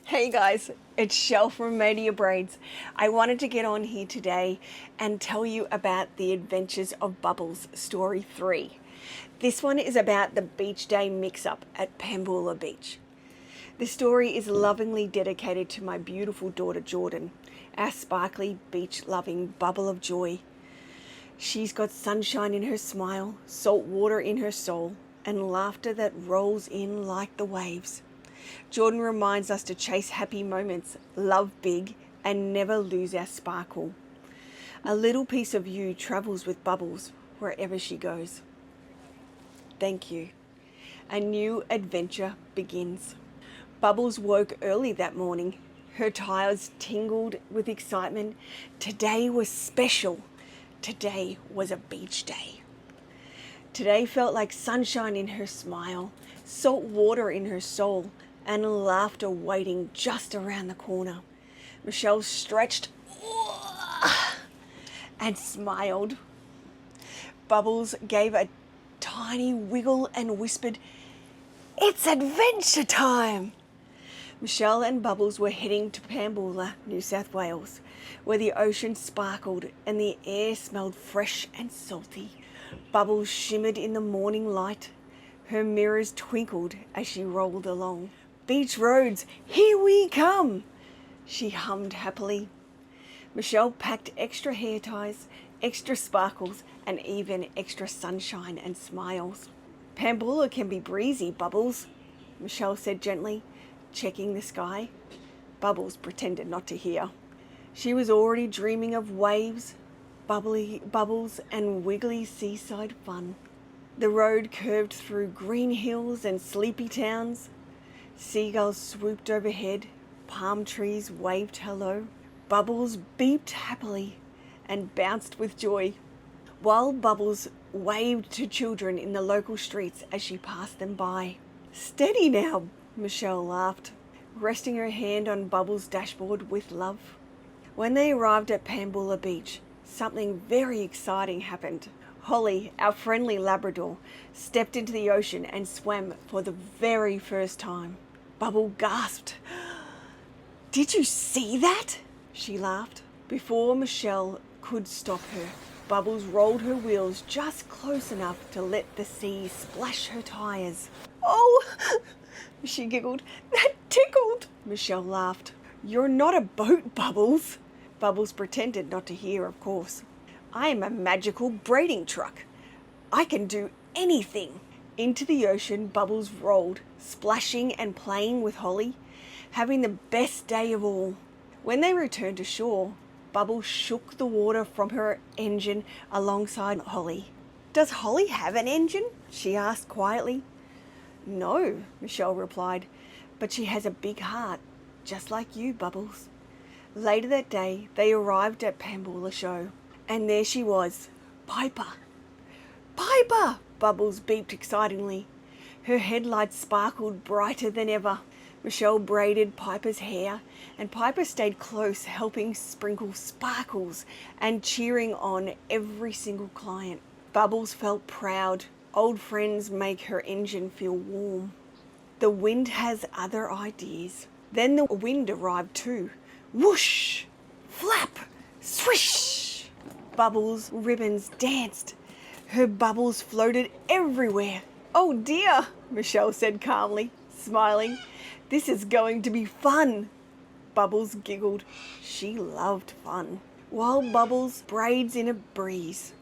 Hey guys, it's Shell from Mermaidia Braids. I wanted to get on here today and tell you about the adventures of Bubbles, story 3. This one is about the beach day mix-up at Pambula Beach. The story is lovingly dedicated to my beautiful daughter Jordan, our sparkly, beach-loving bubble of joy. She's got sunshine in her smile, salt water in her soul, and laughter that rolls in like the waves. Jordan reminds us to chase happy moments, love big, and never lose our sparkle. A little piece of you travels with Bubbles wherever she goes. Thank you. A new adventure begins. Bubbles woke early that morning. Her tires tingled with excitement. Today was special. Today was a beach day. Today felt like sunshine in her smile, salt water in her soul, and laughter waiting just around the corner. Michelle stretched and smiled. Bubbles gave a tiny wiggle and whispered, "It's adventure time!" Michelle and Bubbles were heading to Pambula, New South Wales, where the ocean sparkled and the air smelled fresh and salty. Bubbles shimmered in the morning light. Her mirrors twinkled as she rolled along. "Beach roads, here we come!" she hummed happily. Michelle packed extra hair ties, extra sparkles, and even extra sunshine and smiles. "Pambula can be breezy, Bubbles," Michelle said gently, checking the sky. Bubbles pretended not to hear. She was already dreaming of waves, bubbly bubbles, and wiggly seaside fun. The road curved through green hills and sleepy towns. Seagulls swooped overhead, palm trees waved hello. Bubbles beeped happily and bounced with joy, while Bubbles waved to children in the local streets as she passed them by. "Steady now," Michelle laughed, resting her hand on Bubbles' dashboard with love. When they arrived at Pambula Beach, something very exciting happened. Holly, our friendly Labrador, stepped into the ocean and swam for the very first time. Bubble gasped. "Did you see that?" she laughed. Before Michelle could stop her, Bubbles rolled her wheels just close enough to let the sea splash her tires. "Oh," she giggled. "That tickled." Michelle laughed. "You're not a boat, Bubbles." Bubbles pretended not to hear, of course. "I am a magical braiding truck. I can do anything." Into the ocean Bubbles rolled, splashing and playing with Holly, having the best day of all. When they returned to shore, Bubbles shook the water from her engine alongside Holly. "Does Holly have an engine?" she asked quietly. "No," Michelle replied, "but she has a big heart, just like you, Bubbles." Later that day, they arrived at Pambula Show, and there she was, Piper. "Piper!" Bubbles beeped excitedly. Her headlights sparkled brighter than ever. Michelle braided Piper's hair, and Piper stayed close, helping sprinkle sparkles and cheering on every single client. Bubbles felt proud. Old friends make her engine feel warm. The wind has other ideas. Then the wind arrived too. Whoosh! Flap! Swish! Bubbles' ribbons danced. Her bubbles floated everywhere. "Oh dear," Michelle said calmly, smiling. "This is going to be fun." Bubbles giggled. She loved fun. While Bubbles braids in a breeze.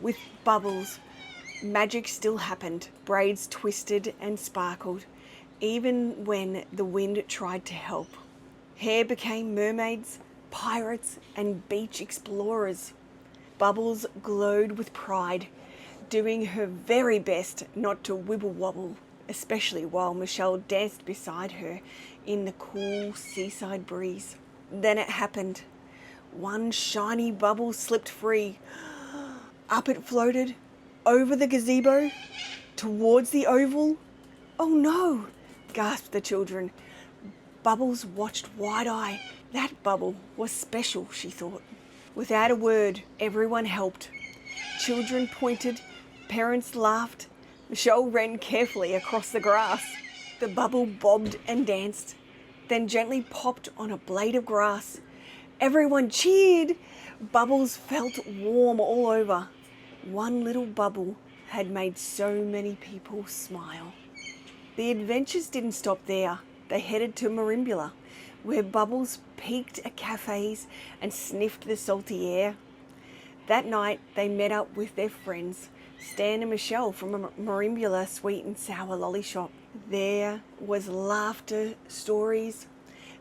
With Bubbles, magic still happened. Braids twisted and sparkled, even when the wind tried to help. Hair became mermaids, pirates, and beach explorers. Bubbles glowed with pride, doing her very best not to wibble wobble, especially while Michelle danced beside her in the cool seaside breeze. Then it happened. One shiny bubble slipped free. Up it floated, over the gazebo, towards the oval. "Oh no," gasped the children. Bubbles watched wide-eyed. That bubble was special, she thought. Without a word, everyone helped. Children pointed, parents laughed. Michelle ran carefully across the grass. The bubble bobbed and danced. then gently popped on a blade of grass. Everyone cheered. Bubbles felt warm all over. One little bubble had made so many people smile. The adventures didn't stop there. They headed to Mermaidia, where Bubbles peeked at cafes and sniffed the salty air. That night, they met up with their friends, Stan and Michelle from a Mermaidia sweet and sour lolly shop. There was laughter, stories,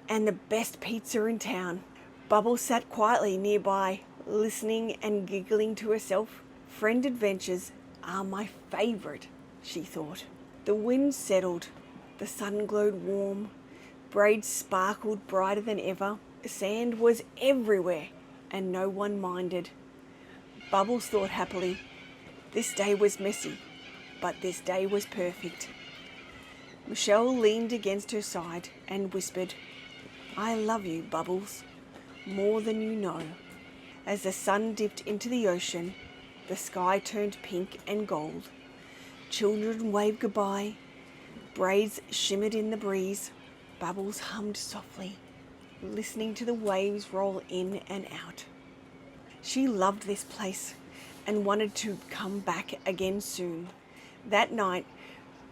and the best pizza in town. Bubbles sat quietly nearby, listening and giggling to herself. Friend adventures are my favourite, she thought. The wind settled, the sun glowed warm, braids sparkled brighter than ever, sand was everywhere, and no one minded. Bubbles thought happily, this day was messy, but this day was perfect. Michelle leaned against her side and whispered, I love you, Bubbles, more than you know. As the sun dipped into the ocean, the sky turned pink and gold. Children waved goodbye. Braids shimmered in the breeze. Bubbles hummed softly, listening to the waves roll in and out. She loved this place and wanted to come back again soon. That night,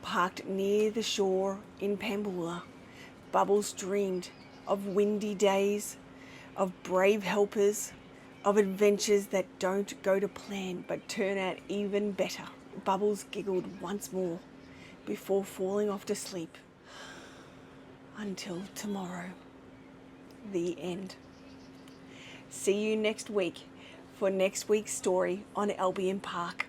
parked near the shore in Pambula, Bubbles dreamed of windy days, of brave helpers, of adventures that don't go to plan but turn out even better. Bubbles giggled once more before falling off to sleep. Until tomorrow. The end. See you next week for next week's story on Albion Park.